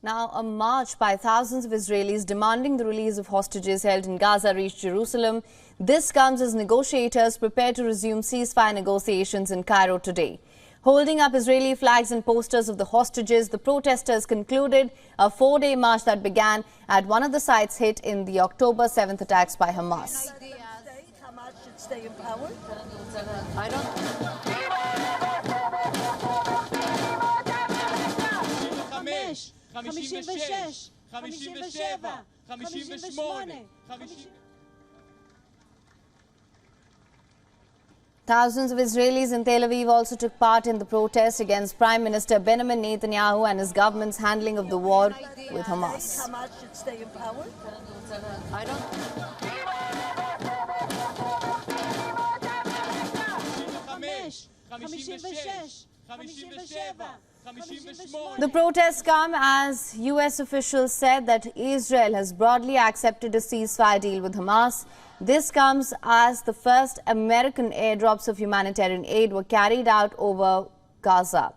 Now, a march by thousands of Israelis demanding the release of hostages held in Gaza reached Jerusalem. This comes as negotiators prepare to resume ceasefire negotiations in Cairo today. Holding up Israeli flags and posters of the hostages, the protesters concluded a four-day march that began at one of the sites hit in the October 7th attacks by Hamas. Hamas should stay in power? I don't... Thousands of Israelis in Tel Aviv also took part in the protest against Prime Minister Benjamin Netanyahu and his government's handling of the war with Hamas. Hamas should stay in power? I The protests come as U.S. officials said that Israel has broadly accepted a ceasefire deal with Hamas. This comes as the first American airdrops of humanitarian aid were carried out over Gaza.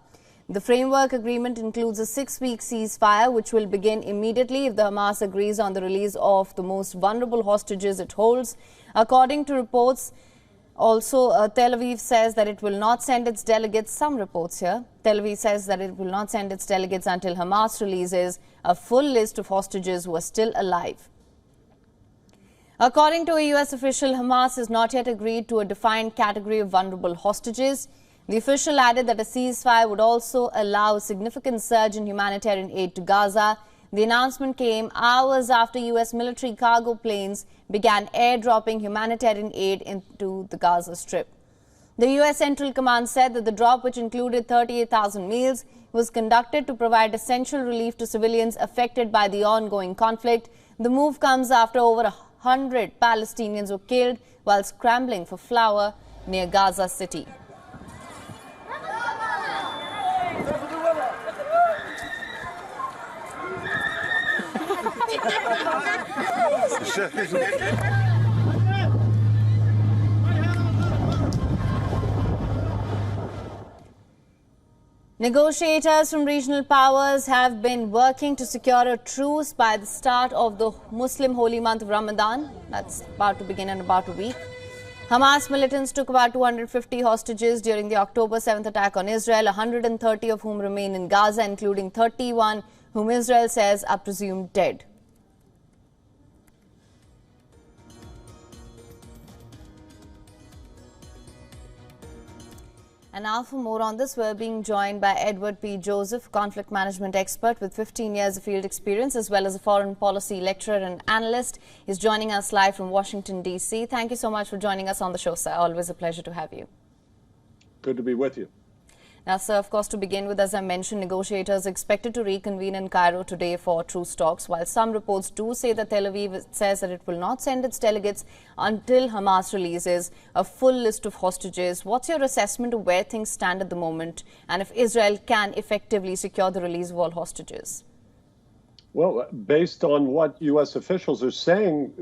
The framework agreement includes a 6-week ceasefire, which will begin immediately if the Hamas agrees on the release of the most vulnerable hostages it holds. According to reports, also, Tel Aviv says that it will not send its delegates. Some reports here. Tel Aviv says that it will not send its delegates until Hamas releases a full list of hostages who are still alive. According to a U.S. official, Hamas has not yet agreed to a defined category of vulnerable hostages. The official added that a ceasefire would also allow a significant surge in humanitarian aid to Gaza. The announcement came hours after U.S. military cargo planes began airdropping humanitarian aid into the Gaza Strip. The U.S. Central Command said that the drop, which included 38,000 meals, was conducted to provide essential relief to civilians affected by the ongoing conflict. The move comes after over 100 Palestinians were killed while scrambling for flour near Gaza City. Negotiators from regional powers have been working to secure a truce by the start of the Muslim holy month of Ramadan. That's about to begin in about a week. Hamas militants took about 250 hostages during the October 7th attack on Israel, 130 of whom remain in Gaza, including 31 whom Israel says are presumed dead. And now for more on this, we're being joined by Edward P. Joseph, conflict management expert with 15 years of field experience, as well as a foreign policy lecturer and analyst. He's joining us live from Washington, D.C. Thank you so much for joining us on the show, sir. Always a pleasure to have you. Good to be with you. Now, sir, of course, to begin with, as I mentioned, negotiators are expected to reconvene in Cairo today for truce talks, while some reports do say that Tel Aviv says that it will not send its delegates until Hamas releases a full list of hostages. What's your assessment of where things stand at the moment, and if Israel can effectively secure the release of all hostages? Well, based on what U.S. officials are saying,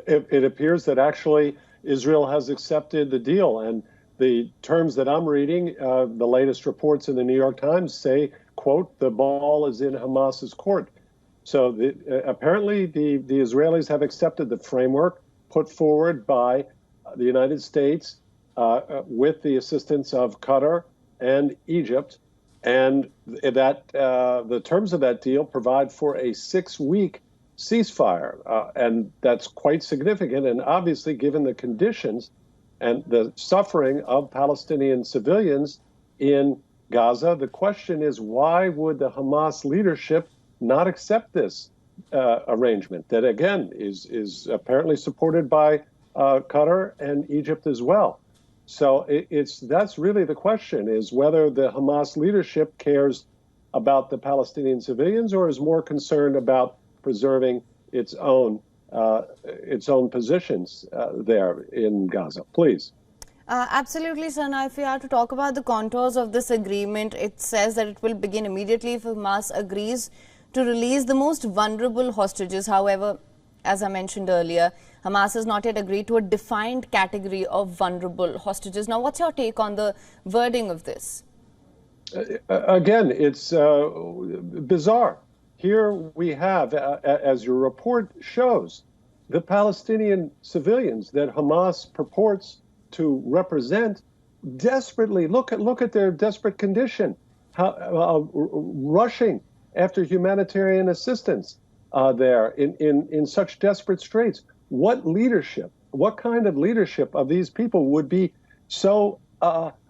it appears that actually Israel has accepted the deal. And the terms that I'm reading, the latest reports in the New York Times say, quote, the ball is in Hamas's court. So apparently the Israelis have accepted the framework put forward by the United States with the assistance of Qatar and Egypt. And that the terms of that deal provide for a 6-week ceasefire. And that's quite significant. And obviously, given the conditions and the suffering of Palestinian civilians in Gaza, the question is, why would the Hamas leadership not accept this arrangement that, again, is apparently supported by Qatar and Egypt as well? So that's really the question, is whether the Hamas leadership cares about the Palestinian civilians or is more concerned about preserving its own positions there in Gaza. Please. Absolutely, sir. Now, if we are to talk about the contours of this agreement, it says that it will begin immediately if Hamas agrees to release the most vulnerable hostages. However, as I mentioned earlier, Hamas has not yet agreed to a defined category of vulnerable hostages. Now, what's your take on the wording of this? Again, it's bizarre. here we have, as your report shows, the Palestinian civilians that Hamas purports to represent desperately, look at their desperate condition, rushing after humanitarian assistance there in such desperate straits. What leadership, what kind of leadership of these people would be so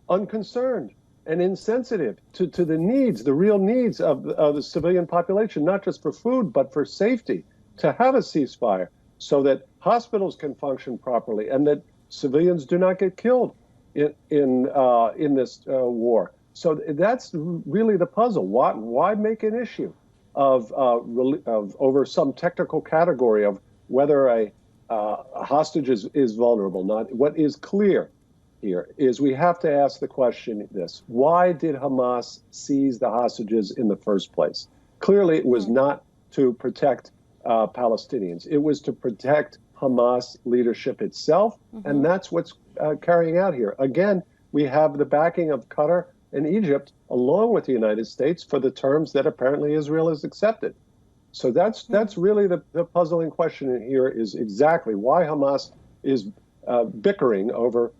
unconcerned and insensitive to the needs, the real needs of the civilian population, not just for food, but for safety, to have a ceasefire so that hospitals can function properly and that civilians do not get killed in this war. So that's really the puzzle. Why make an issue of over some technical category of whether a hostage is vulnerable? Not what is clear here is we have to ask the question this: why did Hamas seize the hostages in the first place? Clearly, it was not to protect Palestinians. It was to protect Hamas leadership itself, and that's what's carrying out here. Again, we have the backing of Qatar and Egypt, along with the United States, for the terms that apparently Israel has accepted. So that's really the puzzling question here is exactly why Hamas is bickering over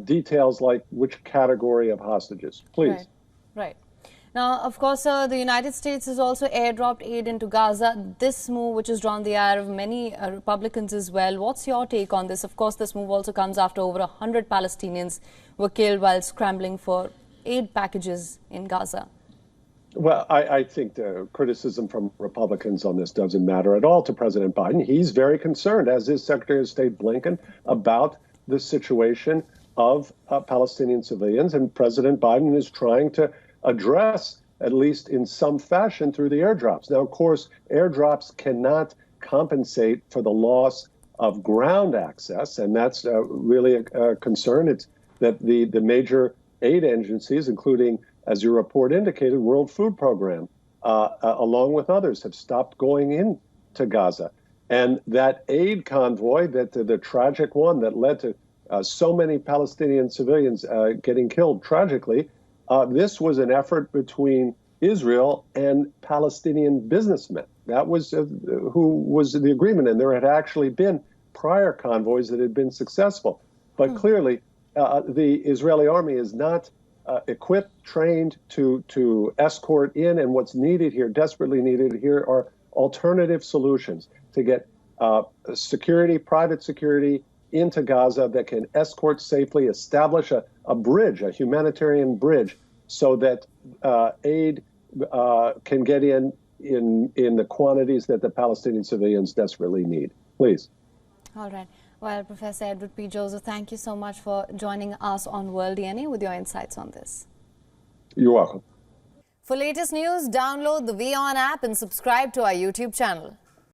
details like which category of hostages. Please. Right. Now, of course, the United States has also airdropped aid into Gaza. This move, which has drawn the ire of many Republicans as well. What's your take on this? Of course, this move also comes after over 100 Palestinians were killed while scrambling for aid packages in Gaza. Well, I think the criticism from Republicans on this doesn't matter at all to President Biden. He's very concerned, as is Secretary of State Blinken, about the situation of Palestinian civilians. And President Biden is trying to address, at least in some fashion, through the airdrops. Now, of course, airdrops cannot compensate for the loss of ground access, and that's really a concern. It's that the major aid agencies, including, as your report indicated, World Food Program, along with others, have stopped going into Gaza. And that aid convoy, that the tragic one that led to so many Palestinian civilians getting killed tragically, this was an effort between Israel and Palestinian businessmen. That was who was the agreement, and there had actually been prior convoys that had been successful. But clearly, the Israeli army is not equipped, trained to escort in, and what's needed here, desperately needed here, are alternative solutions to get security, private security, into Gaza that can escort safely, establish a bridge, a humanitarian bridge, so that aid can get in the quantities that the Palestinian civilians desperately need. Please. All right. Well, Professor Edward P. Joseph, thank you so much for joining us on World DNA with your insights on this. You're welcome. For latest news, download the WION app and subscribe to our YouTube channel.